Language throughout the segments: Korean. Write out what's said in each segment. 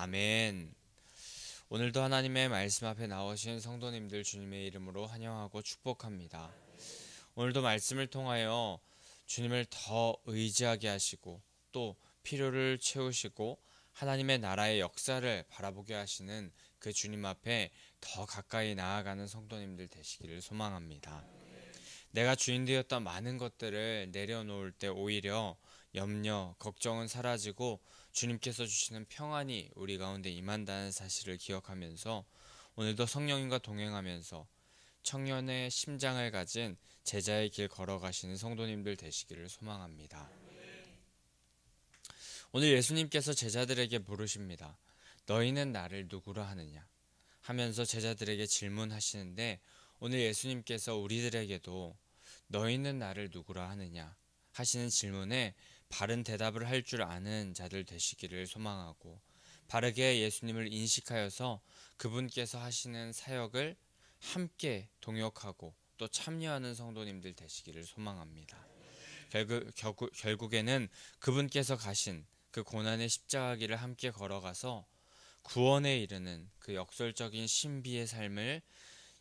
아멘. 오늘도 하나님의 말씀 앞에 나오신 성도님들 주님의 이름으로 환영하고 축복합니다. 오늘도 말씀을 통하여 주님을 더 의지하게 하시고 또 필요를 채우시고 하나님의 나라의 역사를 바라보게 하시는 그 주님 앞에 더 가까이 나아가는 성도님들 되시기를 소망합니다. 내가 주인 되었던 많은 것들을 내려놓을 때 오히려 염려, 걱정은 사라지고 주님께서 주시는 평안이 우리 가운데 임한다는 사실을 기억하면서 오늘도 성령님과 동행하면서 청년의 심장을 가진 제자의 길 걸어가시는 성도님들 되시기를 소망합니다. 오늘 예수님께서 제자들에게 물으십니다. 너희는 나를 누구라 하느냐? 하면서 제자들에게 질문하시는데 오늘 예수님께서 우리들에게도 너희는 나를 누구라 하느냐 하시는 질문에 바른 대답을 할 줄 아는 자들 되시기를 소망하고 바르게 예수님을 인식하여서 그분께서 하시는 사역을 함께 동역하고 또 참여하는 성도님들 되시기를 소망합니다. 결국에는 그분께서 가신 그 고난의 십자가 길을 함께 걸어가서 구원에 이르는 그 역설적인 신비의 삶을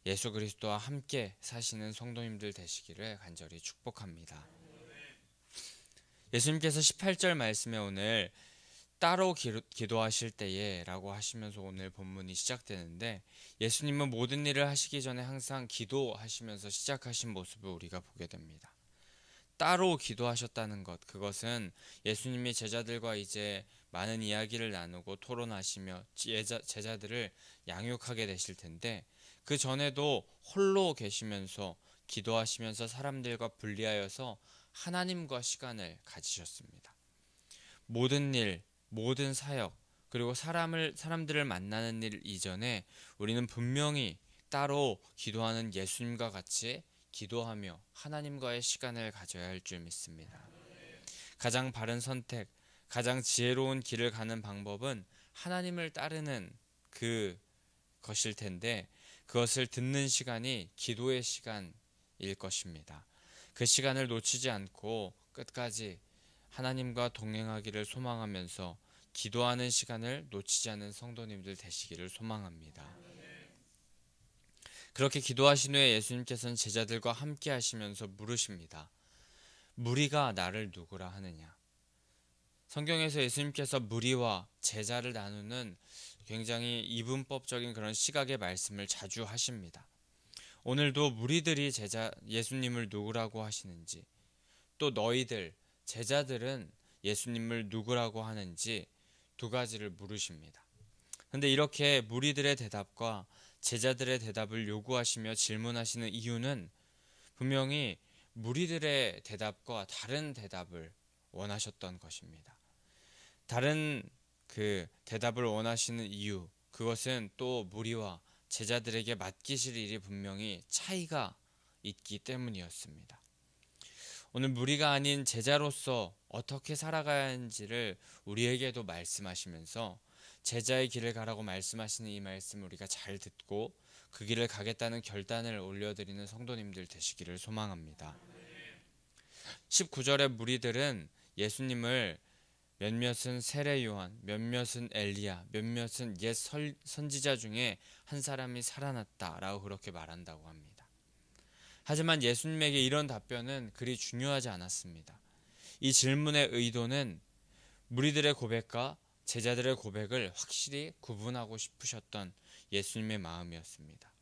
예수 그리스도와 함께 사시는 성도님들 되시기를 간절히 축복합니다. 예수님께서 18절 말씀에 오늘 따로 기도하실 때에 라고 하시면서 오늘 본문이 시작되는데 예수님은 모든 일을 하시기 전에 항상 기도하시면서 시작하신 모습을 우리가 보게 됩니다. 따로 기도하셨다는 것, 그것은 예수님이 제자들과 이제 많은 이야기를 나누고 토론하시며 제자들을 양육하게 되실 텐데 그 전에도 홀로 계시면서 기도하시면서 사람들과 분리하여서 하나님과 시간을 가지셨습니다. 모든 일, 모든 사역, 그리고 사람들을 만나는 일 이전에 우리는 분명히 따로 기도하는 예수님과 같이 기도하며 하나님과의 시간을 가져야 할 줄 믿습니다. 가장 바른 선택, 가장 지혜로운 길을 가는 방법은 하나님을 따르는 것일 텐데 그것을 듣는 시간이 기도의 시간일 것입니다. 그 시간을 놓치지 않고 끝까지 하나님과 동행하기를 소망하면서 기도하는 시간을 놓치지 않는 성도님들 되시기를 소망합니다. 그렇게 기도하신 후에 예수님께서는 제자들과 함께 하시면서 물으십니다. 무리가 나를 누구라 하느냐? 성경에서 예수님께서 무리와 제자를 나누는 굉장히 이분법적인 그런 시각의 말씀을 자주 하십니다. 오늘도 무리들이 예수님을 누구라고 하시는지 또 너희들 제자들은 예수님을 누구라고 하는지 두 가지를 물으십니다. 그런데 이렇게 무리들의 대답과 제자들의 대답을 요구하시며 질문하시는 이유는 분명히 무리들의 대답과 다른 대답을 원하셨던 것입니다. 다른 대답을 원하시는 이유, 그것은 또 무리와 제자들에게 맡기실 일이 분명히 차이가 있기 때문이었습니다. 오늘 무리가 아닌 제자로서 어떻게 살아가야 하는지를 우리에게도 말씀하시면서 제자의 길을 가라고 말씀하시는 이 말씀을 우리가 잘 듣고 그 길을 가겠다는 결단을 올려드리는 성도님들 되시기를 소망합니다. 19절의 무리들은 예수님을 몇몇은 세례 요한, 몇몇은 엘리야, 몇몇은 옛 선지자 중에 한 사람이 살아났다라고 그렇게 말한다고 합니다. 하지만 예수님에게 이런 답변은 그리 중요하지 않았습니다. 이 질문의 의도는 무리들의 고백과 제자들의 고백을 확실히 구분하고 싶으셨던 예수님의 마음이었습니다.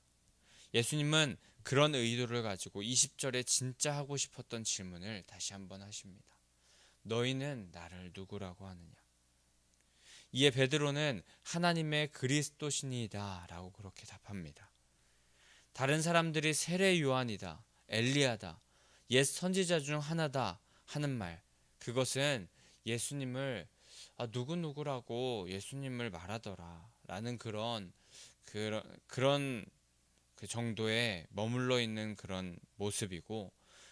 예수님은 그런 의도를 가지고 20절에 진짜 하고 싶었던 질문을 다시 한번 하십니다. 너희는 나를 누구라고 하느냐? 이에 베드로는 하나님의 그리스도시니이다 라고 그렇게 답합니다. 다른 사람들이 세례 요한이다, 엘리야다, 옛 선지자 중 하나다 하는 말, 그것은 예수님을 누구누구라고 예수님을 말하더라 라는 그런 그 정도에 머물러 있는 그런 모습이고,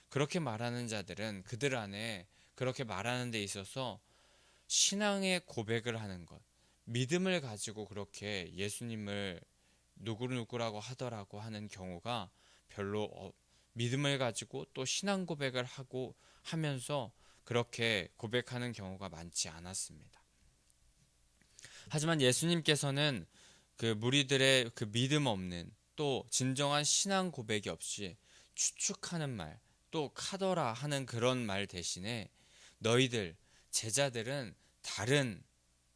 그렇게 말하는 자들은 그들 안에 그렇게 말하는 데 있어서 신앙의 고백을 하는 것, 믿음을 가지고 그렇게 예수님을 누구누구라고 하더라고 하는 경우가 별로 믿음을 가지고 또 신앙 고백을 하고 하면서 그렇게 고백하는 경우가 많지 않았습니다. 하지만 예수님께서는 그 무리들의 그 믿음 없는 또 진정한 신앙 고백이 없이 추측하는 말, 또 카더라 하는 그런 말 대신에 너희들 제자들은 다른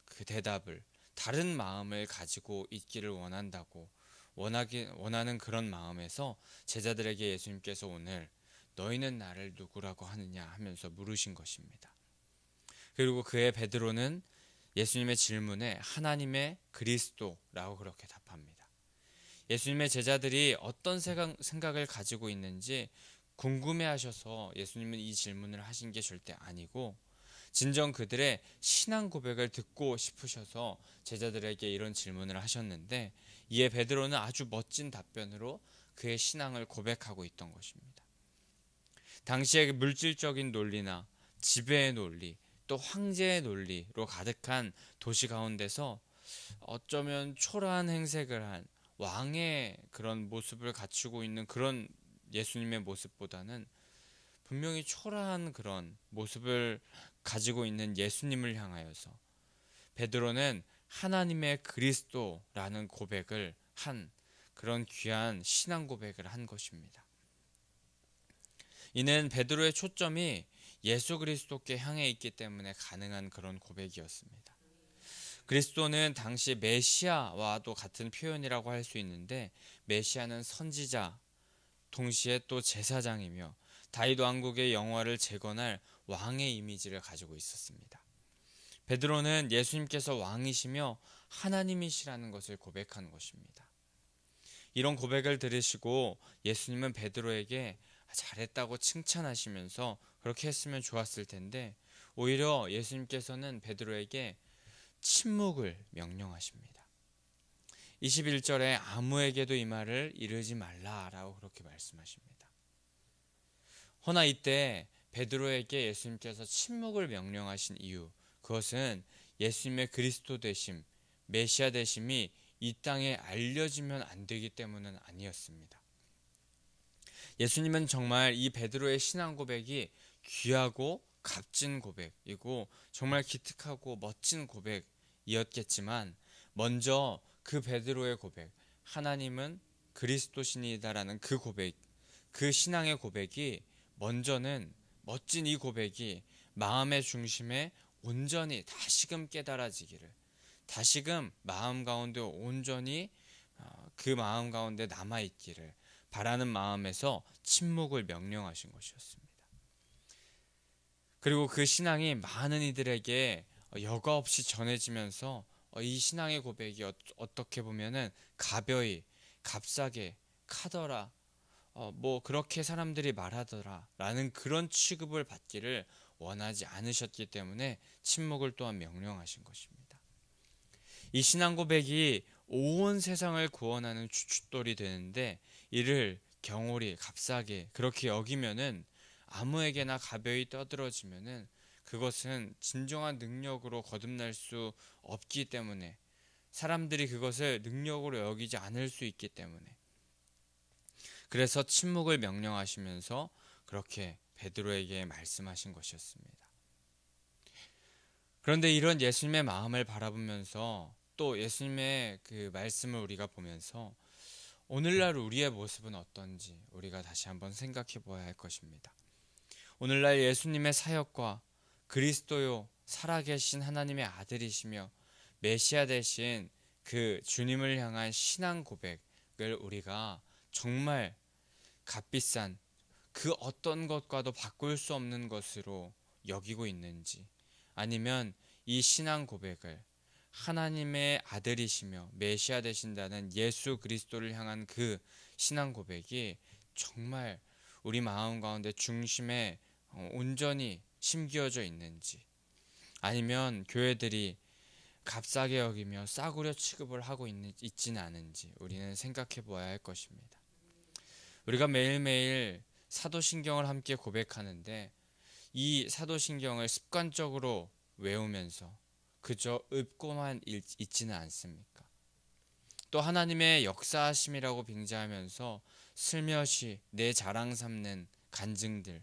그 대답을 다른 마음을 가지고 있기를 원한다고 원하는 그런 마음에서 제자들에게 예수님께서 오늘 너희는 나를 누구라고 하느냐 하면서 물으신 것입니다. 그리고 그의 베드로는 예수님의 질문에 하나님의 그리스도라고 그렇게 답합니다. 예수님의 제자들이 어떤 생각을 가지고 있는지 궁금해하셔서 예수님은 이 질문을 하신 게 절대 아니고 진정 그들의 신앙 고백을 듣고 싶으셔서 제자들에게 이런 질문을 하셨는데 이에 베드로는 아주 멋진 답변으로 그의 신앙을 고백하고 있던 것입니다. 당시의 물질적인 논리나 지배의 논리, 또 황제의 논리로 가득한 도시 가운데서 어쩌면 초라한 행색을 한 왕의 그런 모습을 갖추고 있는 그런 예수님의 모습보다는 분명히 초라한 그런 모습을 가지고 있는 예수님을 향하여서 베드로는 하나님의 그리스도라는 고백을 한 그런 귀한 신앙 고백을 한 것입니다. 이는 베드로의 초점이 예수 그리스도께 향해 있기 때문에 가능한 그런 고백이었습니다. 그리스도는 당시 메시아와도 같은 표현이라고 할 수 있는데 메시아는 선지자, 동시에 또 제사장이며 다윗 왕국의 영화를 재건할 왕의 이미지를 가지고 있었습니다. 베드로는 예수님께서 왕이시며 하나님이시라는 것을 고백한 것입니다. 이런 고백을 들으시고 예수님은 베드로에게 잘했다고 칭찬하시면서 그렇게 했으면 좋았을 텐데 오히려 예수님께서는 베드로에게 침묵을 명령하십니다. 21절에 아무에게도 이 말을 이르지 말라라고 그렇게 말씀하십니다. 허나 이때 베드로에게 예수님께서 침묵을 명령하신 이유, 그것은 예수님의 그리스도 되심, 메시아 되심이 이 땅에 알려지면 안 되기 때문은 아니었습니다. 예수님은 정말 이 베드로의 신앙 고백이 귀하고 값진 고백이고 정말 기특하고 멋진 고백이었겠지만 먼저 그 베드로의 고백, 하나님은 그리스도신이다라는 그 고백, 그 신앙의 고백이 먼저는 멋진 이 고백이 마음의 중심에 온전히 다시금 깨달아지기를, 다시금 마음 가운데 온전히 그 마음 가운데 남아있기를 바라는 마음에서 침묵을 명령하신 것이었습니다. 그리고 그 신앙이 많은 이들에게 여과 없이 전해지면서 이 신앙의 고백이 어떻게 보면은 가벼이, 값싸게, 카더라, 뭐 그렇게 사람들이 말하더라 라는 그런 취급을 받기를 원하지 않으셨기 때문에 침묵을 또한 명령하신 것입니다. 이 신앙 고백이 온 세상을 구원하는 주춧돌이 되는데 이를 경홀히 값싸게 그렇게 여기면은 아무에게나 가벼이 떠들어지면은 그것은 진정한 능력으로 거듭날 수 없기 때문에 사람들이 그것을 능력으로 여기지 않을 수 있기 때문에 그래서 침묵을 명령하시면서 그렇게 베드로에게 말씀하신 것이었습니다. 그런데 이런 예수님의 마음을 바라보면서 또 예수님의 그 말씀을 우리가 보면서 오늘날 우리의 모습은 어떤지 우리가 다시 한번 생각해 보아야 할 것입니다. 오늘날 예수님의 사역과 그리스도요 살아계신 하나님의 아들이시며 메시아 되신 그 주님을 향한 신앙 고백을 우리가 정말 값비싼 그 어떤 것과도 바꿀 수 없는 것으로 여기고 있는지, 아니면 이 신앙 고백을 하나님의 아들이시며 메시아 되신다는 예수 그리스도를 향한 그 신앙 고백이 정말 우리 마음 가운데 중심에 온전히 심겨져 있는지, 아니면 교회들이 값싸게 여기며 싸구려 취급을 하고 있지는 않은지 우리는 생각해 보아야 할 것입니다. 우리가 매일매일 사도신경을 함께 고백하는데 이 사도신경을 습관적으로 외우면서 그저 읊고만 있지는 않습니까? 또 하나님의 역사하심이라고 빙자하면서 슬며시 내 자랑 삼는 간증들,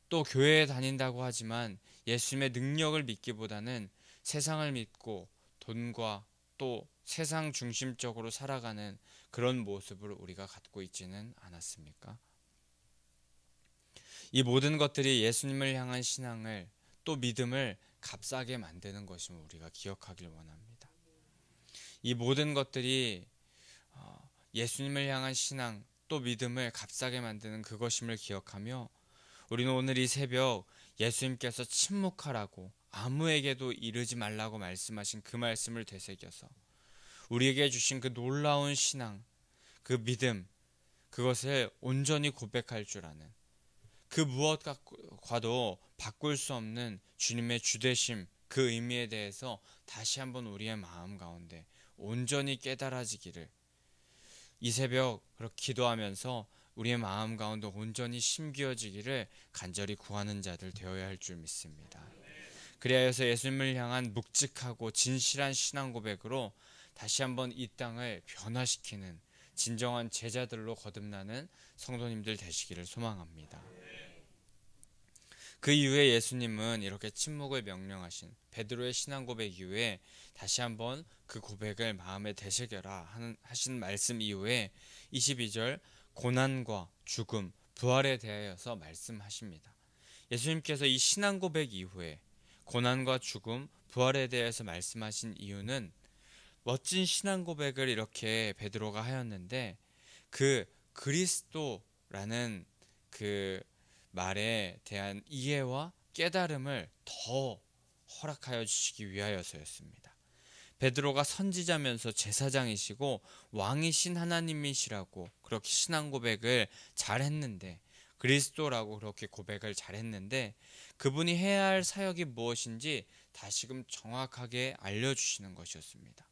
또 교회에 다닌다고 하지만 예수님의 능력을 믿기보다는 세상을 믿고 돈과 또 세상 중심적으로 살아가는 그런 모습을 우리가 갖고 있지는 않았습니까? 이 모든 것들이 예수님을 향한 신앙을 또 믿음을 값싸게 만드는 것임을 우리가 기억하길 원합니다. 이 모든 것들이 예수님을 향한 신앙 또 믿음을 값싸게 만드는 그것임을 기억하며 우리는 오늘 이 새벽 예수님께서 침묵하라고 아무에게도 이르지 말라고 말씀하신 그 말씀을 되새겨서 우리에게 주신 그 놀라운 신앙, 그 믿음, 그것을 온전히 고백할 줄 아는 그 무엇과도 바꿀 수 없는 주님의 주되심, 그 의미에 대해서 다시 한번 우리의 마음 가운데 온전히 깨달아지기를 이 새벽 그렇게 기도하면서 우리의 마음 가운데 온전히 심기어지기를 간절히 구하는 자들 되어야 할 줄 믿습니다. 그리하여서 예수님을 향한 묵직하고 진실한 신앙 고백으로 다시 한번 이 땅을 변화시키는 진정한 제자들로 거듭나는 성도님들 되시기를 소망합니다. 그 이후에 예수님은 이렇게 침묵을 명령하신 베드로의 신앙 고백 이후에 다시 한번 그 고백을 마음에 되새겨라 하신 말씀 이후에 22절 고난과 죽음, 부활에 대하여서 말씀하십니다. 예수님께서 이 신앙 고백 이후에 고난과 죽음, 부활에 대해서 말씀하신 이유는 멋진 신앙 고백을 이렇게 베드로가 하였는데 그 그리스도라는 그 말에 대한 이해와 깨달음을 더 허락하여 주시기 위하여서였습니다. 베드로가 선지자면서 제사장이시고 왕이신 하나님이시라고 그렇게 신앙 고백을 잘했는데 그리스도라고 그렇게 고백을 잘했는데 그분이 해야 할 사역이 무엇인지 다시금 정확하게 알려주시는 것이었습니다.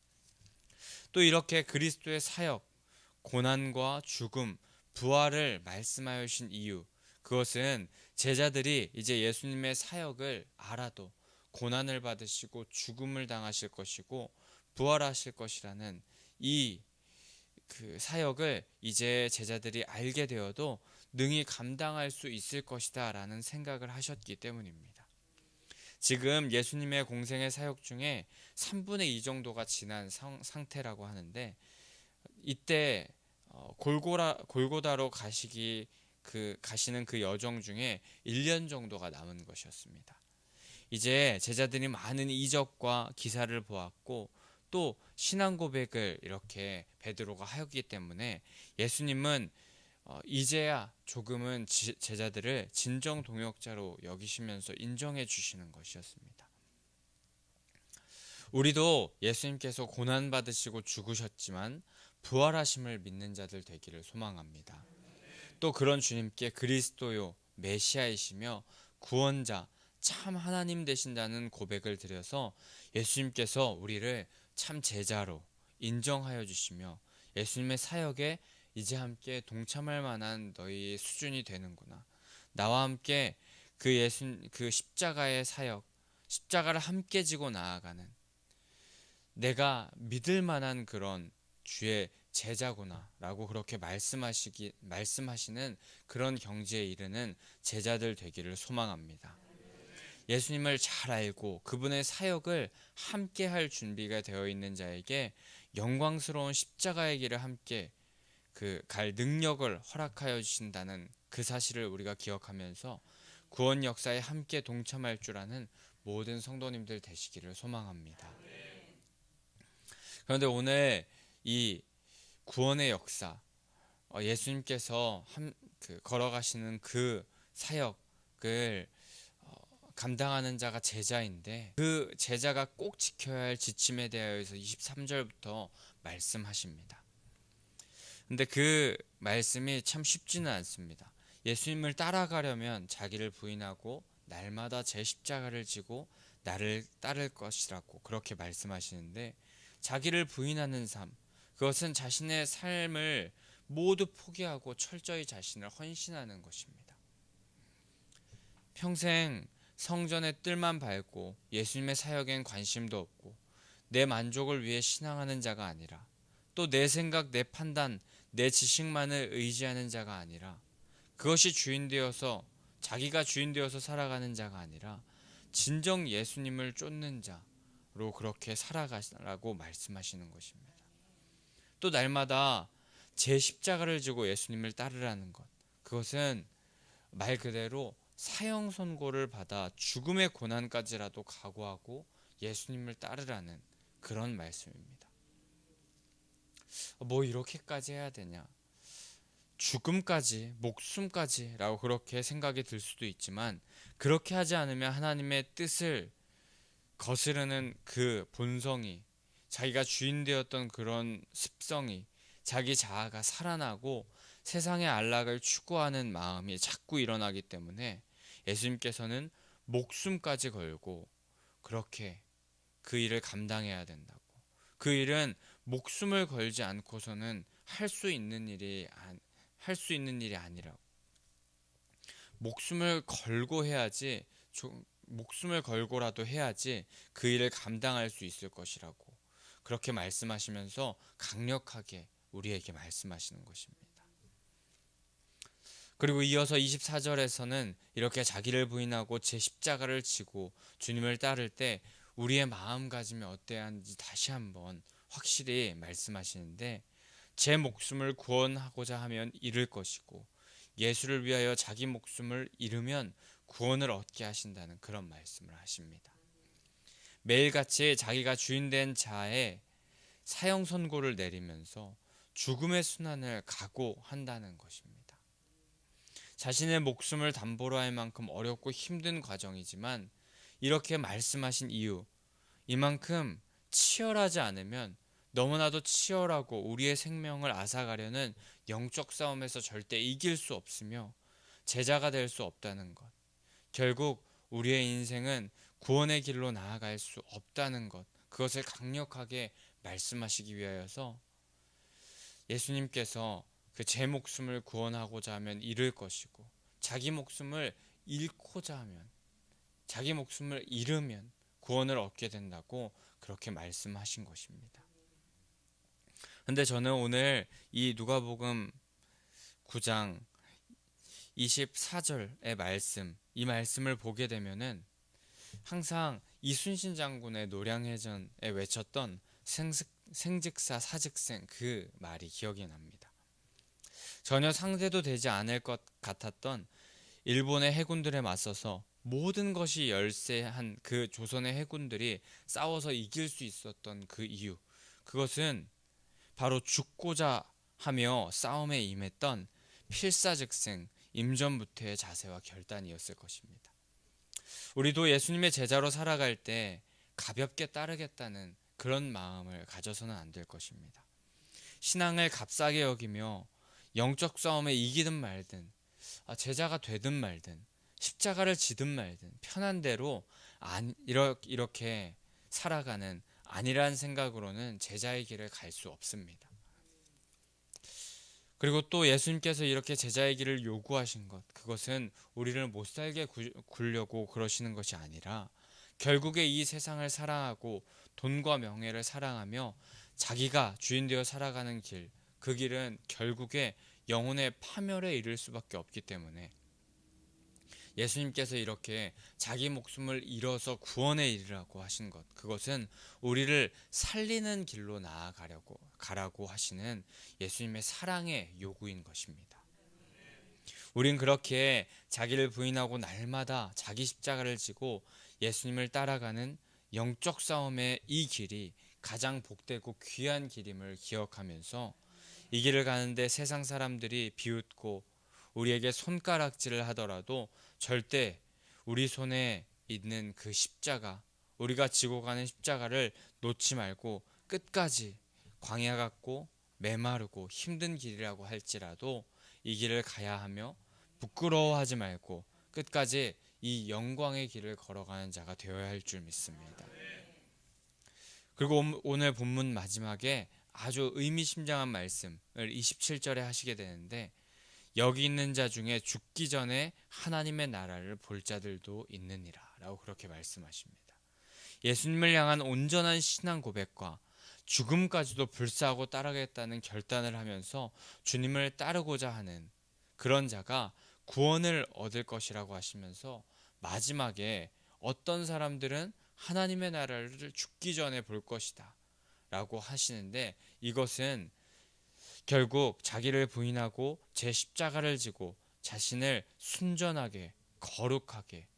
또 이렇게 그리스도의 사역, 고난과 죽음, 부활을 말씀하여 주신 이유, 그것은 제자들이 이제 예수님의 사역을 알아도 고난을 받으시고 죽음을 당하실 것이고 부활하실 것이라는 이 그 사역을 이제 제자들이 알게 되어도 능히 감당할 수 있을 것이다 라는 생각을 하셨기 때문입니다. 지금 예수님의 공생의 사역 중에 3분의 2 정도가 지난 상태라고 하는데 이때 골고다로 가시는 그 여정 중에 1년 정도가 남은 것이었습니다. 이제 제자들이 많은 이적과 기사를 보았고 또 신앙 고백을 이렇게 베드로가 하였기 때문에 예수님은 이제야 조금은 제자들을 진정 동역자로 여기시면서 인정해 주시는 것이었습니다. 우리도 예수님께서 고난 받으시고 죽으셨지만 부활하심을 믿는 자들 되기를 소망합니다. 또 그런 주님께 그리스도요 메시아이시며 구원자 참 하나님 되신다는 고백을 드려서 예수님께서 우리를 참 제자로 인정하여 주시며 예수님의 사역에 이제 함께 동참할 만한 너희의 수준이 되는구나. 나와 함께 그 십자가의 사역, 십자가를 함께 지고 나아가는 내가 믿을 만한 그런 주의 제자구나 라고 그렇게 말씀하시는 그런 경지에 이르는 제자들 되기를 소망합니다. 예수님을 잘 알고 그분의 사역을 함께 할 준비가 되어 있는 자에게 영광스러운 십자가의 길을 함께 갈 능력을 허락하여 주신다는 그 사실을 우리가 기억하면서 구원 역사에 함께 동참할 줄 아는 모든 성도님들 되시기를 소망합니다. 그런데 오늘 이 구원의 역사, 예수님께서 걸어가시는 그 사역을 감당하는 자가 제자인데 그 제자가 꼭 지켜야 할 지침에 대하여서 23절부터 말씀하십니다. 근데 그 말씀이 참 쉽지는 않습니다. 예수님을 따라가려면 자기를 부인하고 날마다 제 십자가를 지고 나를 따를 것이라고 그렇게 말씀하시는데 자기를 부인하는 삶, 그것은 자신의 삶을 모두 포기하고 철저히 자신을 헌신하는 것입니다. 평생 성전의 뜰만 밟고 예수님의 사역엔 관심도 없고 내 만족을 위해 신앙하는 자가 아니라 또 내 생각, 내 판단, 내 지식만을 의지하는 자가 아니라 그것이 자기가 주인 되어서 살아가는 자가 아니라 진정 예수님을 쫓는 자, 그렇게 살아가라고 말씀하시는 것입니다. 또 날마다 제 십자가를 지고 예수님을 따르라는 것, 그것은 말 그대로 사형 선고를 받아 죽음의 고난까지라도 각오하고 예수님을 따르라는 그런 말씀입니다. 뭐 이렇게까지 해야 되냐? 죽음까지, 목숨까지라고 그렇게 생각이 들 수도 있지만, 그렇게 하지 않으면 하나님의 뜻을 거스르는 그 본성이, 자기가 주인 되었던 그런 습성이, 자기 자아가 살아나고 세상의 안락을 추구하는 마음이 자꾸 일어나기 때문에 예수님께서는 목숨까지 걸고 그렇게 그 일을 감당해야 된다고. 그 일은 목숨을 걸지 않고서는 할 수 있는 일이 아니라고. 목숨을 걸고 해야지, 목숨을 걸고라도 해야지 그 일을 감당할 수 있을 것이라고 그렇게 말씀하시면서 강력하게 우리에게 말씀하시는 것입니다. 그리고 이어서 24절에서는 이렇게 자기를 부인하고 제 십자가를 지고 주님을 따를 때 우리의 마음가짐이 어때야 하는지 다시 한번 확실히 말씀하시는데, 제 목숨을 구원하고자 하면 잃을 것이고 예수를 위하여 자기 목숨을 잃으면 구원을 얻게 하신다는 그런 말씀을 하십니다. 매일같이 자기가 주인된 자의 사형 선고를 내리면서 죽음의 순환을 각오한다는 것입니다. 자신의 목숨을 담보로 할 만큼 어렵고 힘든 과정이지만 이렇게 말씀하신 이유, 이만큼 치열하지 않으면, 너무나도 치열하고 우리의 생명을 앗아가려는 영적 싸움에서 절대 이길 수 없으며 제자가 될 수 없다는 것, 결국 우리의 인생은 구원의 길로 나아갈 수 없다는 것, 그것을 강력하게 말씀하시기 위하여서 예수님께서 그 제 목숨을 구원하고자 하면 잃을 것이고 자기 목숨을 잃고자 하면, 자기 목숨을 잃으면 구원을 얻게 된다고 그렇게 말씀하신 것입니다. 근데 저는 오늘 이 누가복음 9장 24절의 말씀, 이 말씀을 보게 되면은 항상 이순신 장군의 노량해전에 외쳤던 생즉사 사즉생, 그 말이 기억이 납니다. 전혀 상대도 되지 않을 것 같았던 일본의 해군들에 맞서서 모든 것이 열세한 그 조선의 해군들이 싸워서 이길 수 있었던 그 이유, 그것은 바로 죽고자 하며 싸움에 임했던 필사즉생 임전무태의 자세와 결단이었을 것입니다. 우리도 예수님의 제자로 살아갈 때 가볍게 따르겠다는 그런 마음을 가져서는 안 될 것입니다. 신앙을 값싸게 여기며 영적 싸움에 이기든 말든, 제자가 되든 말든, 십자가를 지든 말든 편한 대로 이렇게 살아가는, 아니란 생각으로는 제자의 길을 갈 수 없습니다. 그리고 또 예수님께서 이렇게 제자의 길을 요구하신 것, 그것은 우리를 못살게 굴려고 그러시는 것이 아니라 결국에 이 세상을 사랑하고 돈과 명예를 사랑하며 자기가 주인 되어 살아가는 길, 그 길은 결국에 영혼의 파멸에 이를 수밖에 없기 때문에 예수님께서 이렇게 자기 목숨을 잃어서 구원에 이르라고 하신 것, 그것은 우리를 살리는 길로 가라고 하시는 예수님의 사랑의 요구인 것입니다. 우린 그렇게 자기를 부인하고 날마다 자기 십자가를 지고 예수님을 따라가는 영적 싸움의 이 길이 가장 복되고 귀한 길임을 기억하면서 이 길을 가는데 세상 사람들이 비웃고 우리에게 손가락질을 하더라도 절대 우리 손에 있는 그 십자가, 우리가 지고 가는 십자가를 놓지 말고 끝까지, 광야 같고 메마르고 힘든 길이라고 할지라도 이 길을 가야 하며 부끄러워하지 말고 끝까지 이 영광의 길을 걸어가는 자가 되어야 할 줄 믿습니다. 그리고 오늘 본문 마지막에 아주 의미심장한 말씀을 27절에 하시게 되는데, 여기 있는 자 중에 죽기 전에 하나님의 나라를 볼 자들도 있느니라 라고 그렇게 말씀하십니다. 예수님을 향한 온전한 신앙 고백과 죽음까지도 불사하고 따르겠다는 결단을 하면서 주님을 따르고자 하는 그런 자가 구원을 얻을 것이라고 하시면서 마지막에 어떤 사람들은 하나님의 나라를 죽기 전에 볼 것이다 라고 하시는데, 이것은 결국 자기를 부인하고 제 십자가를 지고 자신을 순전하게, 거룩하게,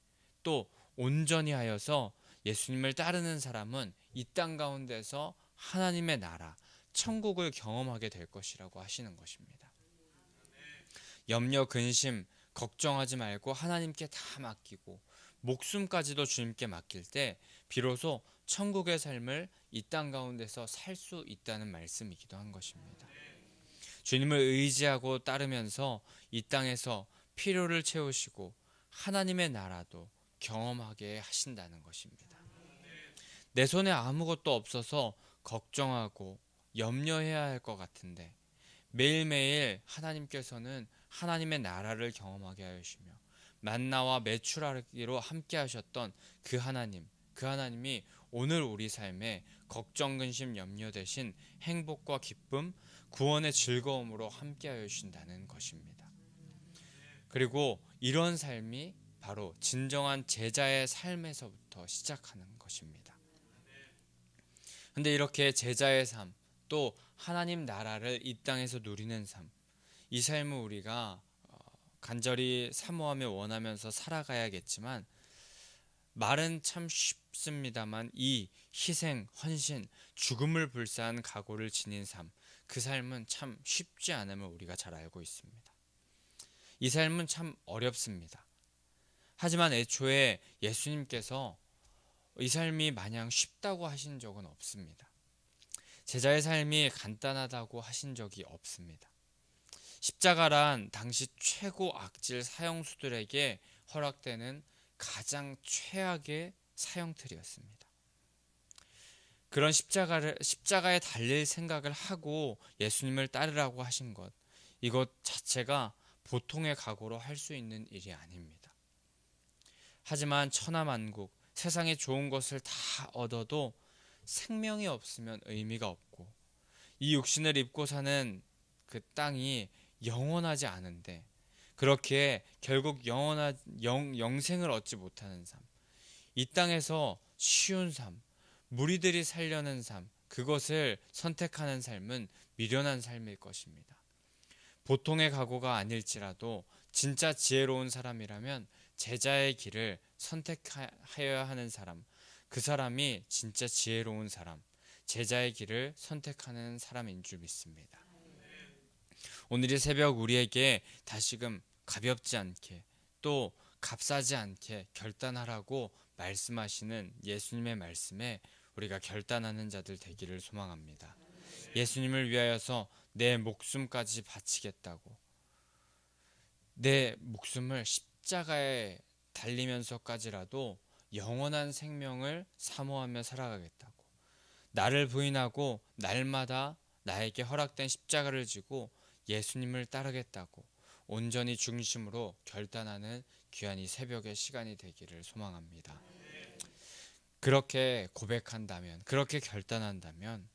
또 온전히 하여서 예수님을 따르는 사람은 이 땅 가운데서 하나님의 나라, 천국을 경험하게 될 것이라고 하시는 것입니다. 염려, 근심, 걱정하지 말고 하나님께 다 맡기고 목숨까지도 주님께 맡길 때 비로소 천국의 삶을 이 땅 가운데서 살 수 있다는 말씀이기도 한 것입니다. 주님을 의지하고 따르면서 이 땅에서 필요를 채우시고 하나님의 나라도 경험하게 하신다는 것입니다. 내 손에 아무것도 없어서 걱정하고 염려해야 할 것 같은데, 매일매일 하나님께서는 하나님의 나라를 경험하게 하시며 만나와 메추라기로 함께 하셨던 그 하나님이 오늘 우리 삶에 걱정, 근심, 염려 대신 행복과 기쁨, 구원의 즐거움으로 함께 하여 주신다는 것입니다. 그리고 이런 삶이 바로 진정한 제자의 삶에서부터 시작하는 것입니다. 근데 이렇게 제자의 삶, 또 하나님 나라를 이 땅에서 누리는 삶, 이 삶을 우리가 간절히 사모하며 원하면서 살아가야겠지만, 말은 참 쉽습니다만 이 희생, 헌신, 죽음을 불사한 각오를 지닌 삶, 그 삶은 참 쉽지 않음을 우리가 잘 알고 있습니다. 이 삶은 참 어렵습니다. 하지만 애초에 예수님께서 이 삶이 마냥 쉽다고 하신 적은 없습니다. 제자의 삶이 간단하다고 하신 적이 없습니다. 십자가란 당시 최고 악질 사형수들에게 허락되는 가장 최악의 사형틀이었습니다. 그런 십자가에 달릴 생각을 하고 예수님을 따르라고 하신 것, 이것 자체가 보통의 각오로 할 수 있는 일이 아닙니다. 하지만 천하만국, 세상에 좋은 것을 다 얻어도 생명이 없으면 의미가 없고, 이 육신을 입고 사는 그 땅이 영원하지 않은데, 그렇게 결국 영생을 얻지 못하는 삶, 이 땅에서 쉬운 삶, 무리들이 살려는 삶, 그것을 선택하는 삶은 미련한 삶일 것입니다. 보통의 각오가 아닐지라도 진짜 지혜로운 사람이라면 제자의 길을 선택하여야 하는 사람, 그 사람이 진짜 지혜로운 사람, 제자의 길을 선택하는 사람인 줄 믿습니다. 오늘 이 새벽 우리에게 다시금 가볍지 않게, 또 값싸지 않게 결단하라고 말씀하시는 예수님의 말씀에 우리가 결단하는 자들 되기를 소망합니다. 예수님을 위하여서 내 목숨까지 바치겠다고, 내 목숨을 십자가에 달리면서까지라도 영원한 생명을 사모하며 살아가겠다고, 나를 부인하고 날마다 나에게 허락된 십자가를 지고 예수님을 따르겠다고 온전히 중심으로 결단하는 귀한 이 새벽의 시간이 되기를 소망합니다. 그렇게 고백한다면, 그렇게 결단한다면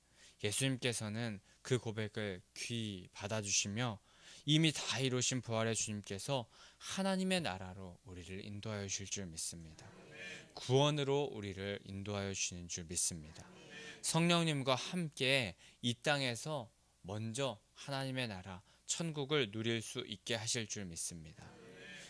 예수님께서는 그 고백을 귀히 받아주시며 이미 다 이루신 부활의 주님께서 하나님의 나라로 우리를 인도하여 주실 줄 믿습니다. 구원으로 우리를 인도하여 주시는 줄 믿습니다. 성령님과 함께 이 땅에서 먼저 하나님의 나라, 천국을 누릴 수 있게 하실 줄 믿습니다.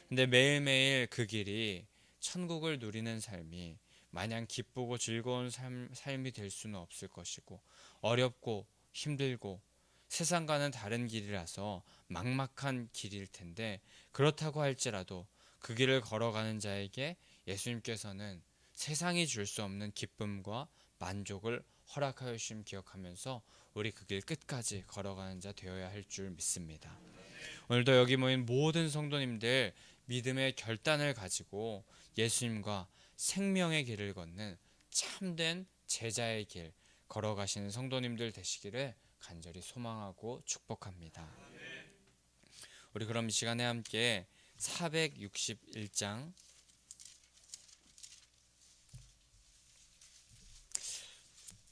근데 매일매일 그 길이, 천국을 누리는 삶이 마냥 기쁘고 즐거운 삶이 될 수는 없을 것이고, 어렵고 힘들고 세상과는 다른 길이라서 막막한 길일 텐데, 그렇다고 할지라도 그 길을 걸어가는 자에게 예수님께서는 세상이 줄 수 없는 기쁨과 만족을 허락하여 주심 기억하면서 우리 그 길 끝까지 걸어가는 자 되어야 할 줄 믿습니다. 오늘도 여기 모인 모든 성도님들 믿음의 결단을 가지고 예수님과 생명의 길을 걷는 참된 제자의 길 걸어가시는 성도님들 되시기를 간절히 소망하고 축복합니다. 우리 그럼 이 시간에 함께 461장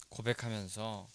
고백하면서